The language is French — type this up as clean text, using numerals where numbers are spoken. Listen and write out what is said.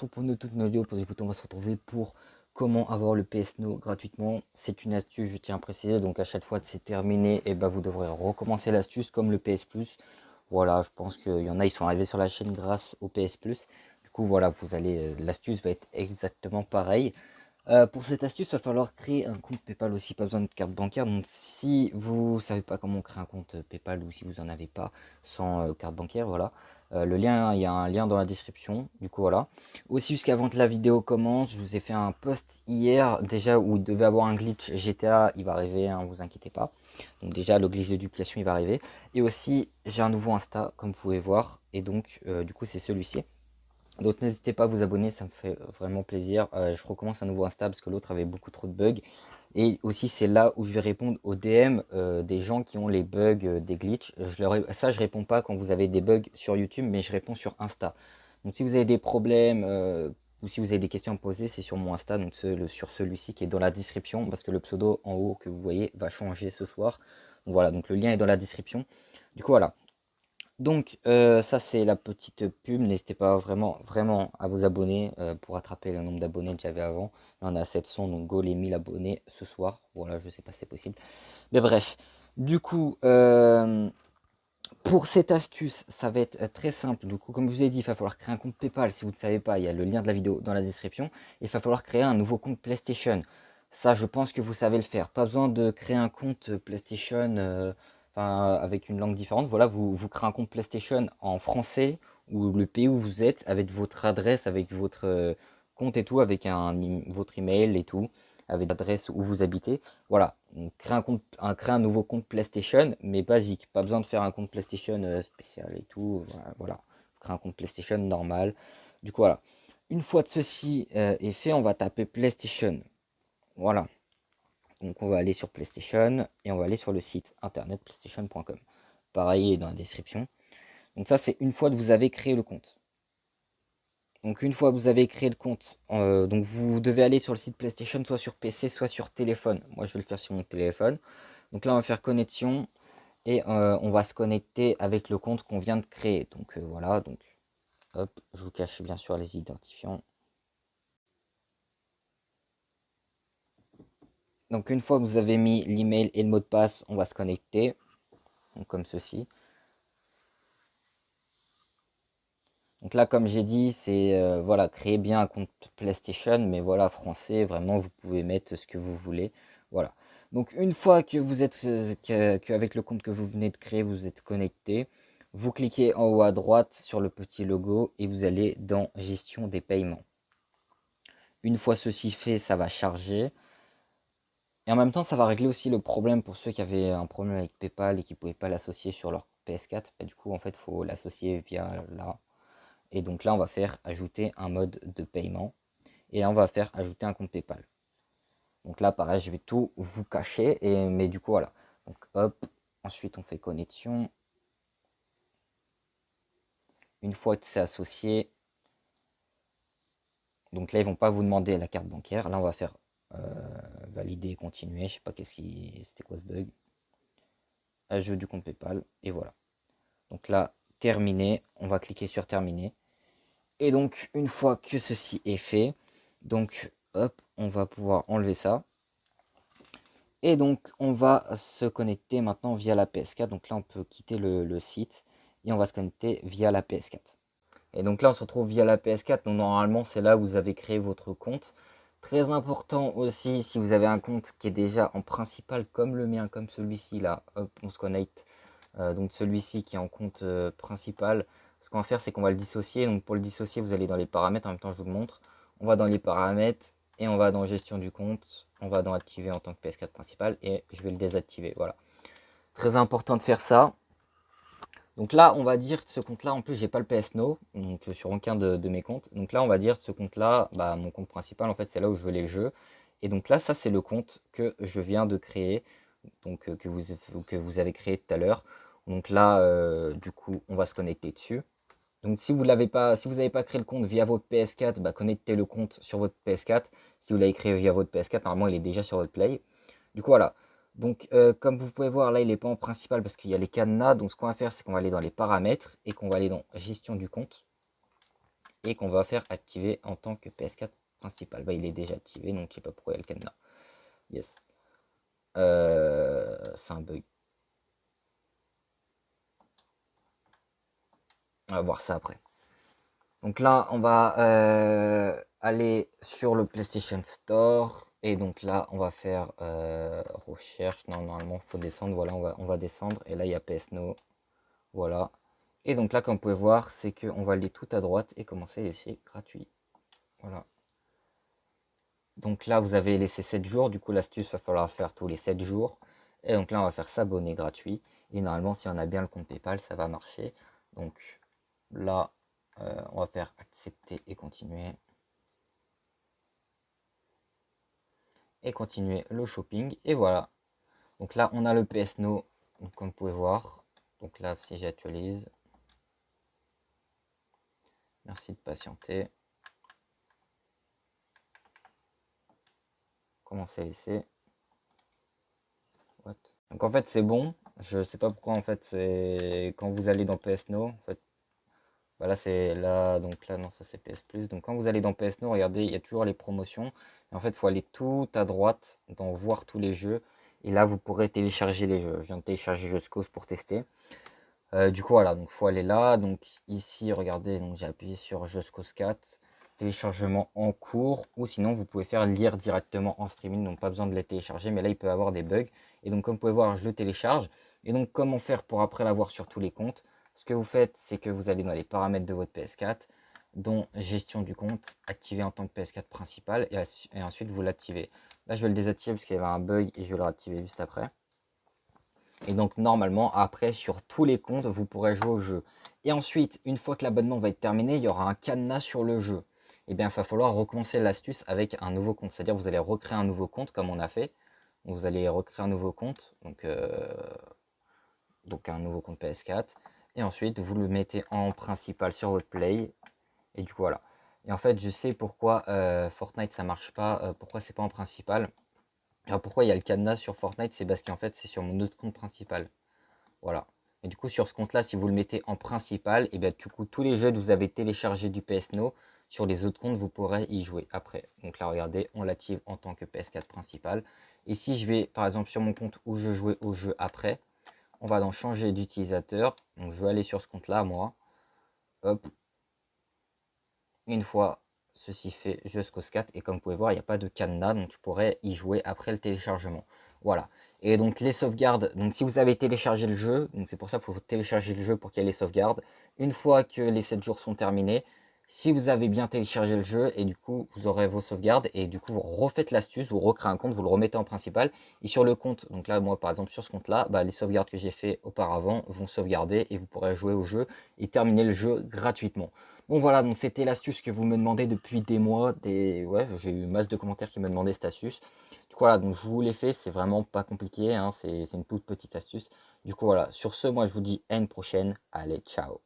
retrouve pour une toute nouvelle vidéo. Pour écouter, on va se retrouver pour comment avoir le PS No gratuitement. C'est une astuce, je tiens à préciser. Donc à chaque fois que c'est terminé, et vous devrez recommencer l'astuce comme le PS Plus. Voilà, je pense qu'il y en a, ils sont arrivés sur la chaîne grâce au PS Plus. Du coup, voilà, l'astuce va être exactement pareille. Pour cette astuce, il va falloir créer un compte PayPal aussi, pas besoin de carte bancaire. Donc si vous ne savez pas comment créer un compte PayPal ou si vous n'en avez pas sans carte bancaire, voilà. Le lien, il y a un lien dans la description, du coup voilà. Aussi jusqu'avant que la vidéo commence, je vous ai fait un post hier déjà où il devait avoir un glitch GTA, il va arriver, hein, vous inquiétez pas. Donc déjà le glitch de duplication il va arriver. Et aussi j'ai un nouveau Insta comme vous pouvez voir et donc du coup c'est celui-ci. Donc n'hésitez pas à vous abonner, ça me fait vraiment plaisir. Je recommence un nouveau Insta parce que l'autre avait beaucoup trop de bugs. Et aussi c'est là où je vais répondre aux DM des gens qui ont les bugs, des glitches. Ça je réponds pas quand vous avez des bugs sur YouTube, mais je réponds sur Insta. Donc si vous avez des problèmes ou si vous avez des questions à me poser, c'est sur mon Insta, donc sur celui-ci qui est dans la description, parce que le pseudo en haut que vous voyez va changer ce soir. Donc voilà, donc le lien est dans la description. Du coup voilà. Donc ça c'est la petite pub, n'hésitez pas vraiment à vous abonner pour attraper le nombre d'abonnés que j'avais avant. Là on a 700 donc go les 1000 abonnés ce soir. Voilà, je sais pas si c'est possible. Mais bref, du coup pour cette astuce ça va être très simple. Du coup comme je vous ai dit, il va falloir créer un compte PayPal. Si vous ne savez pas, il y a le lien de la vidéo dans la description. Il va falloir créer un nouveau compte PlayStation. Ça je pense que vous savez le faire. Pas besoin de créer un compte PlayStation enfin, avec une langue différente. Voilà, vous créez un compte PlayStation en français ou le pays où vous êtes, avec votre adresse, avec votre compte et tout, avec votre email et tout, avec l'adresse où vous habitez. Voilà, donc créer un nouveau compte PlayStation, mais basique. Pas besoin de faire un compte PlayStation spécial et tout. Voilà, créer un compte PlayStation normal. Du coup, voilà. Une fois que ceci est fait, on va taper PlayStation. Voilà. Donc on va aller sur PlayStation et on va aller sur le site internet playstation.com. Pareil dans la description. Donc ça c'est une fois que vous avez créé le compte. Donc une fois que vous avez créé le compte, donc vous devez aller sur le site PlayStation soit sur PC soit sur téléphone. Moi je vais le faire sur mon téléphone. Donc là on va faire connexion et on va se connecter avec le compte qu'on vient de créer. Donc voilà, donc hop, je vous cache bien sûr les identifiants. Donc une fois que vous avez mis l'email et le mot de passe, on va se connecter. Donc comme ceci. Donc là, comme j'ai dit, c'est voilà, créer bien un compte PlayStation, mais voilà, français, vraiment, vous pouvez mettre ce que vous voulez. Voilà. Donc une fois que vous êtes, qu'avec le compte que vous venez de créer, vous êtes connecté, vous cliquez en haut à droite sur le petit logo et vous allez dans gestion des paiements. Une fois ceci fait, ça va charger. Et en même temps, ça va régler aussi le problème pour ceux qui avaient un problème avec PayPal et qui ne pouvaient pas l'associer sur leur PS4. Bah, du coup, en fait, il faut l'associer via là. Et donc là, on va faire ajouter un mode de paiement. Et là, on va faire ajouter un compte PayPal. Donc là, pareil, je vais tout vous cacher. Mais du coup, voilà. Donc hop, ensuite on fait connexion. Une fois que c'est associé, donc là, ils vont pas vous demander la carte bancaire. Là, on va faire valider et continuer. Je sais pas c'était quoi ce bug. Ajout du compte PayPal. Et voilà. Donc là, terminé. On va cliquer sur terminer. Et donc, une fois que ceci est fait, donc hop, on va pouvoir enlever ça. Et donc, on va se connecter maintenant via la PS4. Donc là, on peut quitter le site et on va se connecter via la PS4. Et donc là, on se retrouve via la PS4. Donc normalement, c'est là où vous avez créé votre compte. Très important aussi, si vous avez un compte qui est déjà en principal, comme le mien, comme celui-ci, là, hop, on se connecte. Donc celui-ci qui est en compte principal. Ce qu'on va faire, c'est qu'on va le dissocier. Donc pour le dissocier, vous allez dans les paramètres. En même temps, je vous le montre. On va dans les paramètres et on va dans gestion du compte. On va dans activer en tant que PS4 principal et je vais le désactiver. Voilà. Très important de faire ça. Donc là, on va dire que ce compte-là, en plus, j'ai pas le PS No, donc sur aucun de mes comptes. Donc là, on va dire que ce compte-là, bah, mon compte principal, en fait, c'est là où je veux les jeux. Et donc là, ça, c'est le compte que je viens de créer, donc que vous avez créé tout à l'heure. Donc là, du coup, on va se connecter dessus. Donc si vous l'avez pas, si vous n'avez pas créé le compte via votre PS4, bah, connectez le compte sur votre PS4. Si vous l'avez créé via votre PS4, normalement, il est déjà sur votre Play. Du coup, voilà. Donc, comme vous pouvez voir, là, il n'est pas en principal parce qu'il y a les cadenas. Donc, ce qu'on va faire, c'est qu'on va aller dans les paramètres et qu'on va aller dans gestion du compte. et qu'on va faire activer en tant que PS4 principal. Bah, il est déjà activé, donc je sais pas pourquoi il y a le cadenas. Yes. C'est un bug. On va voir ça après. Donc là, on va aller sur le PlayStation Store. Et donc là, on va faire recherche. Non, normalement, il faut descendre. Voilà, on va descendre. Et là, il y a PS Now. Voilà. Et donc là, comme vous pouvez voir, c'est qu'on va aller tout à droite et commencer à laisser gratuit. Voilà. Donc là, vous avez laissé 7 jours. Du coup, l'astuce, va falloir faire tous les 7 jours. Et donc là, on va faire s'abonner gratuit. Et normalement, si on a bien le compte PayPal, ça va marcher. Donc là, on va faire accepter et continuer. Et continuer le shopping. Et voilà. Donc là, on a le PS Now. Donc, comme vous pouvez voir. Donc là, si j'actualise. Merci de patienter. Commencer à laisser. What? Donc en fait, c'est bon. Je sais pas pourquoi en fait c'est quand vous allez dans PS Now. En fait, voilà, c'est là. Donc là, non, ça c'est PS Plus. Donc quand vous allez dans PS Now, regardez, il y a toujours les promotions. Et en fait, il faut aller tout à droite dans voir tous les jeux. Et là, vous pourrez télécharger les jeux. Je viens de télécharger Just Cause pour tester. Du coup, voilà, donc faut aller là. Donc ici, regardez, donc j'ai appuyé sur Just Cause 4, téléchargement en cours, ou sinon vous pouvez faire lire directement en streaming, donc pas besoin de les télécharger, mais là il peut y avoir des bugs. Et donc comme vous pouvez voir, je le télécharge. Et donc comment faire pour après l'avoir sur tous les comptes? Ce que vous faites, c'est que vous allez dans les paramètres de votre PS4, dont gestion du compte, activer en tant que PS4 principal, et ensuite vous l'activez. Là je vais le désactiver parce qu'il y avait un bug et je vais le réactiver juste après. Et donc normalement, après, sur tous les comptes, vous pourrez jouer au jeu. Et ensuite, une fois que l'abonnement va être terminé, il y aura un cadenas sur le jeu. Et bien, il va falloir recommencer l'astuce avec un nouveau compte. C'est-à-dire, vous allez recréer un nouveau compte, comme on a fait. Donc, vous allez recréer un nouveau compte, donc un nouveau compte PS4. Et ensuite, vous le mettez en principal sur votre Play. Et du coup, voilà. Et en fait, je sais pourquoi Fortnite, ça marche pas. Pourquoi c'est pas en principal. Alors, pourquoi il y a le cadenas sur Fortnite, c'est parce qu'en fait, c'est sur mon autre compte principal. Voilà. Et du coup, sur ce compte-là, si vous le mettez en principal, et bien du coup, tous les jeux que vous avez téléchargés du PS Now, sur les autres comptes, vous pourrez y jouer après. Donc là, regardez, on l'active en tant que PS4 principal. Et si je vais, par exemple, sur mon compte où je jouais au jeu après, on va dans changer d'utilisateur. Donc je vais aller sur ce compte-là, moi. Hop. Une fois ceci fait, je Cause 4. Et comme vous pouvez voir, il n'y a pas de cadenas, donc je pourrais y jouer après le téléchargement. Voilà. Et donc les sauvegardes, donc si vous avez téléchargé le jeu, donc c'est pour ça qu'il faut télécharger le jeu pour qu'il y ait les sauvegardes. Une fois que les 7 jours sont terminés, si vous avez bien téléchargé le jeu, et du coup vous aurez vos sauvegardes, et du coup vous refaites l'astuce, vous recréez un compte, vous le remettez en principal, et sur le compte, donc là moi par exemple sur ce compte là, bah, les sauvegardes que j'ai fait auparavant vont sauvegarder, et vous pourrez jouer au jeu et terminer le jeu gratuitement. Bon voilà, donc c'était l'astuce que vous me demandez depuis des mois, ouais, j'ai eu masse de commentaires qui me demandaient cette astuce. Du coup voilà, donc je vous l'ai fait, c'est vraiment pas compliqué, hein, c'est une toute petite astuce. Du coup voilà, sur ce, moi je vous dis à une prochaine, allez, ciao.